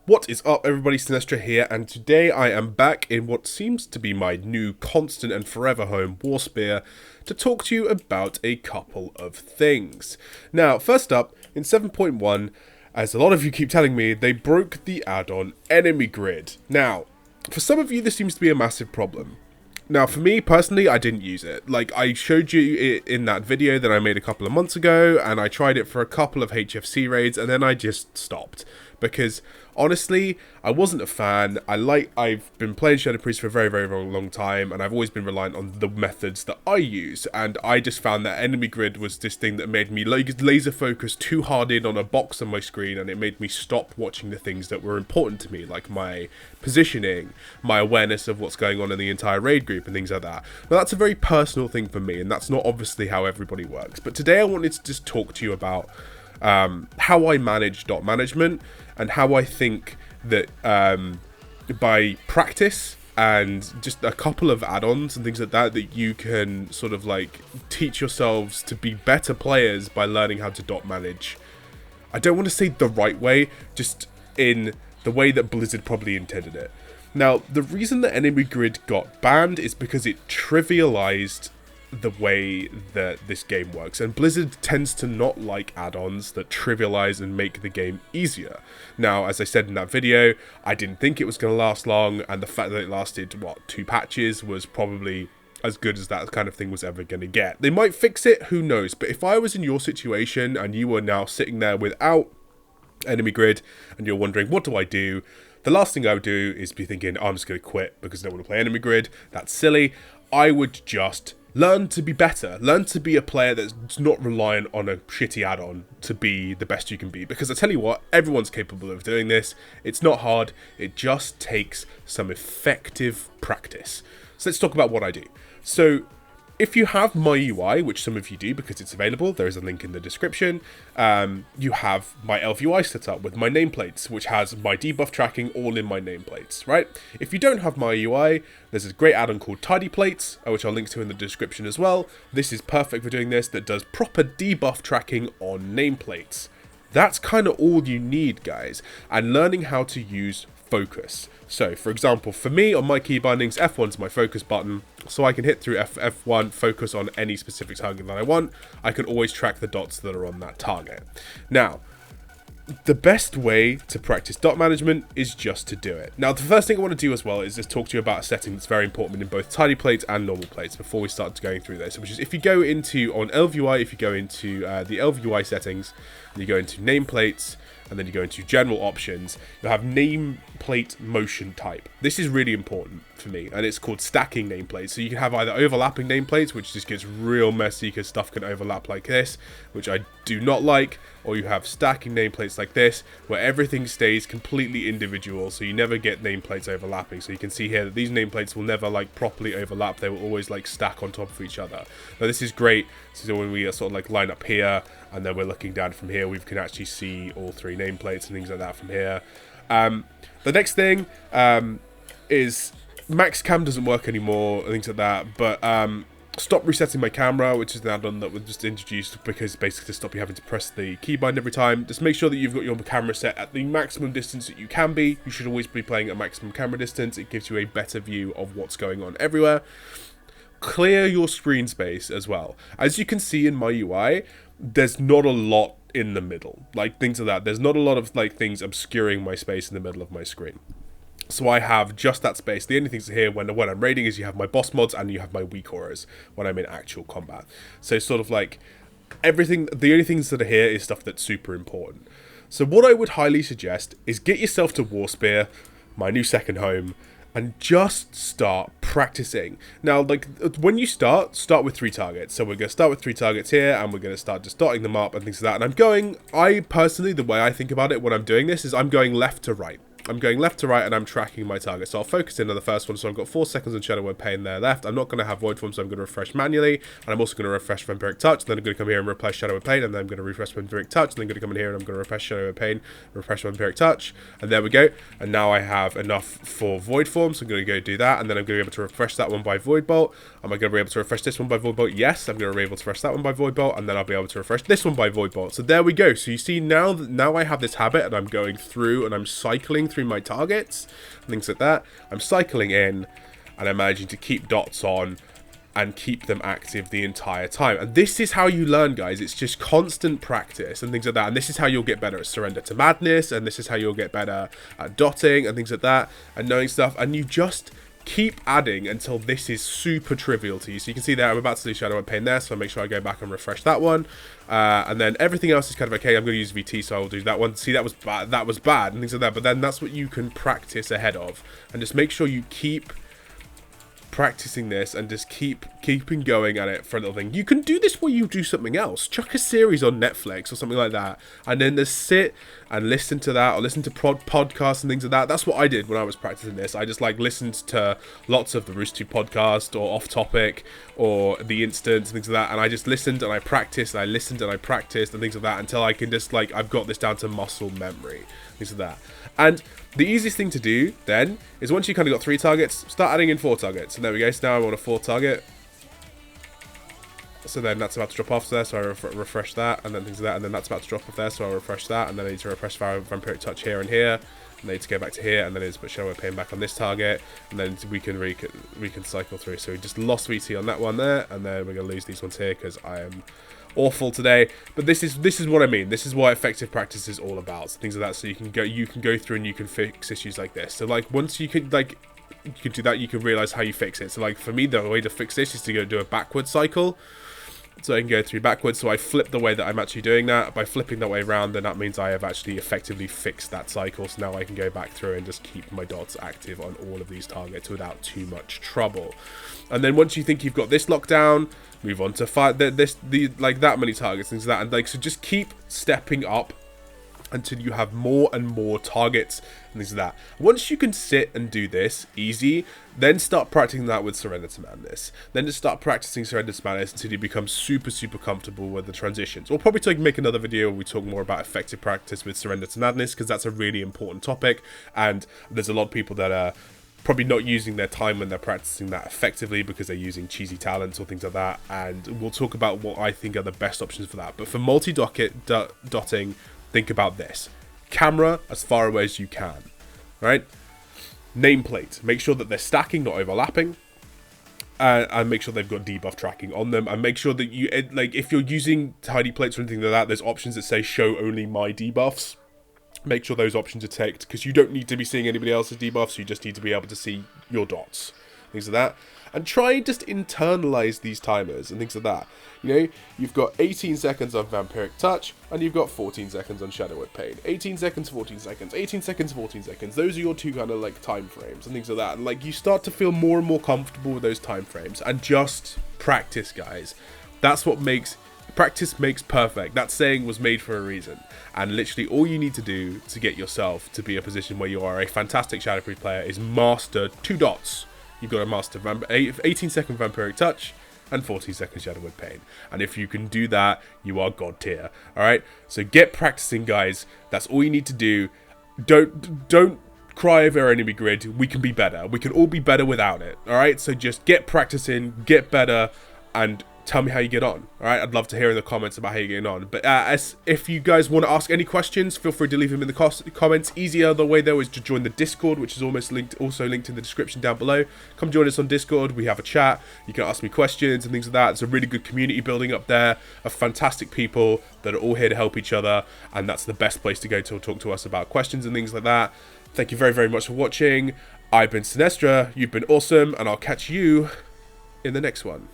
What is up, everybody? Sinestra here, and today I am back in what seems to be my new constant and forever home, Warspear, to talk to you about a couple of things. Now, first up, in 7.1, as a lot of you keep telling me, they broke the add-on Enemy Grid. Now, for some of you, this seems to be a massive problem. Now, for me, personally, I didn't use it. Like, I showed you it in that video that I made a couple of months ago, and I tried it for a couple of HFC raids, and then I just stopped. Because, honestly, I wasn't a fan. I've been playing Shadow Priest for a very, very long time, and I've always been reliant on the methods that I use, and I just found that Enemy Grid was this thing that made me laser focus too hard in on a box on my screen, and it made me stop watching the things that were important to me, like my positioning, my awareness of what's going on in the entire raid group, and things like that. Now, that's a very personal thing for me, and that's not obviously how everybody works, but today I wanted to just talk to you about how I manage dot management, and how I think that by practice and just a couple of add-ons and things like that, that you can sort of like teach yourselves to be better players by learning how to dot manage. I don't want to say the right way, just in the way that Blizzard probably intended it. Now, the reason that Enemy Grid got banned is because it trivialized the way that this game works, and Blizzard tends to not like add-ons that trivialize and make the game easier. Now, as I said in that video, I didn't think it was going to last long, and the fact that it lasted, what, 2 patches was probably as good as that kind of thing was ever going to get. They might fix it, who knows, but if I was in your situation and you were now sitting there without Enemy Grid and you're wondering, what do I do? The last thing I would do is be thinking, oh, I'm just going to quit because I don't want to play Enemy Grid. That's silly. I would just learn to be better. Learn to be a player that's not reliant on a shitty add-on to be the best you can be. Because I tell you what, everyone's capable of doing this. It's not hard. It just takes some effective practice. So let's talk about what I do. So if you have my UI, which some of you do because it's available, there is a link in the description, you have my Elf UI set up with my nameplates, which has my debuff tracking all in my nameplates, right? If you don't have my UI, there's a great add-on called Tidy Plates, which I'll link to in the description as well. This is perfect for doing this, that does proper debuff tracking on nameplates. That's kind of all you need, guys, and learning how to use focus. So, for example, for me, on my key bindings, F1's my focus button, so I can hit through F1, focus on any specific target that I want. I can always track the dots that are on that target. Now, the best way to practice dot management is just to do it. Now, the first thing I want to do as well is just talk to you about a setting that's very important in both tidy plates and normal plates before we start going through this, which is if you go into, on ElvUI, if you go into the ElvUI settings, and you go into nameplates, and then you go into general options, you'll have nameplate motion type. This is really important for me, and it's called stacking nameplates. So you can have either overlapping nameplates, which just gets real messy because stuff can overlap like this, which I do not like, or you have stacking nameplates like this, where everything stays completely individual, so you never get nameplates overlapping. So you can see here that these nameplates will never like properly overlap, they will always like stack on top of each other. Now this is great, so when we sort of like line up here, and then we're looking down from here, we can actually see all 3 nameplates and things like that from here. The next thing is max cam doesn't work anymore and things like that, but stop resetting my camera, which is an add-on that was just introduced because basically to stop you having to press the keybind every time. Just make sure that you've got your camera set at the maximum distance that you can be. You should always be playing at maximum camera distance. It gives you a better view of what's going on everywhere. Clear your screen space as well. As you can see in my UI, there's not a lot in the middle, like things like that. There's not a lot of like things obscuring my space in the middle of my screen. So I have just that space. The only things here when I'm raiding is you have my boss mods and you have my weak auras when I'm in actual combat. So sort of like everything, the only things that are here is stuff that's super important. So what I would highly suggest is get yourself to Warspear, my new second home, and just start practicing. Now, like, when you start with 3 targets. So we're going to start with 3 targets here, and we're going to start just dotting them up and things like that. And I personally, the way I think about it when I'm doing this is I'm going left to right. I'm going left to right and I'm tracking my target. So I'll focus in on the first one. So I've got 4 seconds on Shadow Word Pain there left. I'm not going to have Void Form, so I'm going to refresh manually. And I'm also going to refresh Vampiric Touch. And then I'm going to come here and refresh Shadow Word Pain. And then I'm going to refresh Vampiric Touch. And then I'm going to come in here and I'm going to refresh Shadow Word Pain, refresh Vampiric Touch. And there we go. And now I have enough for Void Form. So I'm going to go do that. And then I'm going to be able to refresh that one by Void Bolt. Am I going to be able to refresh this one by Void Bolt? Yes, I'm going to be able to refresh that one by Void Bolt. And then I'll be able to refresh this one by Void Bolt. So there we go. So you see now I have this habit and I'm going through and I'm cycling through through my targets, things like that. I'm cycling in, and I'm managing to keep dots on and keep them active the entire time. And this is how you learn, guys. It's just constant practice and things like that. And this is how you'll get better at Surrender to Madness, and this is how you'll get better at dotting and things like that, and knowing stuff. And you just keep adding until this is super trivial to you. So you can see there, I'm about to do Shadow and Pain there, so I'll make sure I go back and refresh that one. And then everything else is kind of okay. I'm going to use VT, so I'll do that one. See, that was bad and things like that. But then that's what you can practice ahead of. And just make sure you keep practicing this and just keeping going at it for a little thing. You can do this while you do something else. Chuck a series on Netflix or something like that, and then just sit and listen to that, or listen to podcasts and things like that. That's what I did when I was practicing this. I just like listened to lots of the Rooster podcast or Off Topic or The Instant and things like that, and I just listened and I practiced and I listened and I practiced and things like that until I can just like, I've got this down to muscle memory, things like that. And the easiest thing to do then is, once you kind of got 3 targets, start adding in 4 targets. And there we go. So now I want a 4th target. So then that's about to drop off there, so I refresh that, and then things like that, and then that's about to drop off there, so I'll refresh that, and then I need to refresh Vampiric Touch here and here, and I need to go back to here, and then I need to put Shadow Pain back on this target, and then we can cycle through. So we just lost VT on that one there, and then we're going to lose these ones here because I am awful today. But this is what I mean. This is what effective practice is all about. So things like that. So you can go through and you can fix issues like this. So like once you can do that, you can realize how you fix it. So like for me, the way to fix this is to go do a backward cycle. So I can go through backwards. So I flip the way that I'm actually doing that. By flipping that way around, then that means I have actually effectively fixed that cycle. So now I can go back through and just keep my dots active on all of these targets without too much trouble. And then once you think you've got this locked down, move on to fight like that many targets, things like that. And like, so just keep stepping up until you have more and more targets and things like that. Once you can sit and do this easy, then start practicing that with Surrender to Madness. Then just start practicing Surrender to Madness until you become super comfortable with the transitions. We'll probably make another video where we talk more about effective practice with Surrender to Madness, because that's a really important topic, and there's a lot of people that are probably not using their time when they're practicing that effectively because they're using cheesy talents or things like that. And we'll talk about what I think are the best options for that. But for multi-dotting, think about this. Camera as far away as you can, right? Nameplate. Make sure that they're stacking, not overlapping. And make sure they've got debuff tracking on them. And make sure that you, like, if you're using tidy plates or anything like that, there's options that say show only my debuffs. Make sure those options are ticked, because you don't need to be seeing anybody else's debuffs. You just need to be able to see your dots, things like that. And try and just internalize these timers and things like that. You know, you've got 18 seconds on Vampiric Touch, and you've got 14 seconds on Shadow and Pain. 18 seconds, 14 seconds, 18 seconds, 14 seconds. Those are your two kind of like time frames and things like that. And like, you start to feel more and more comfortable with those time frames. And just practice, guys. That's what makes... Practice makes perfect. That saying was made for a reason. And literally all you need to do to get yourself to be a position where you are a fantastic Shadowproof player is master 2 dots. You've got to master 18-second Vampiric Touch and 14-second Shadow and Pain. And if you can do that, you are god tier. Alright? So get practicing, guys. That's all you need to do. Don't cry over our enemy grid. We can be better. We can all be better without it. Alright? So just get practicing, get better, and tell me how you get on. Alright, I'd love to hear in the comments about how you're getting on. But if you guys want to ask any questions, feel free to leave them in the comments. Easy other way though is to join the Discord, which is also linked in the description down below. Come join us on Discord. We have a chat. You can ask me questions and things like that. It's a really good community building up there of fantastic people that are all here to help each other, and that's the best place to go to talk to us about questions and things like that. Thank you very much for watching. I've been Sinestra. You've been awesome, and I'll catch you in the next one.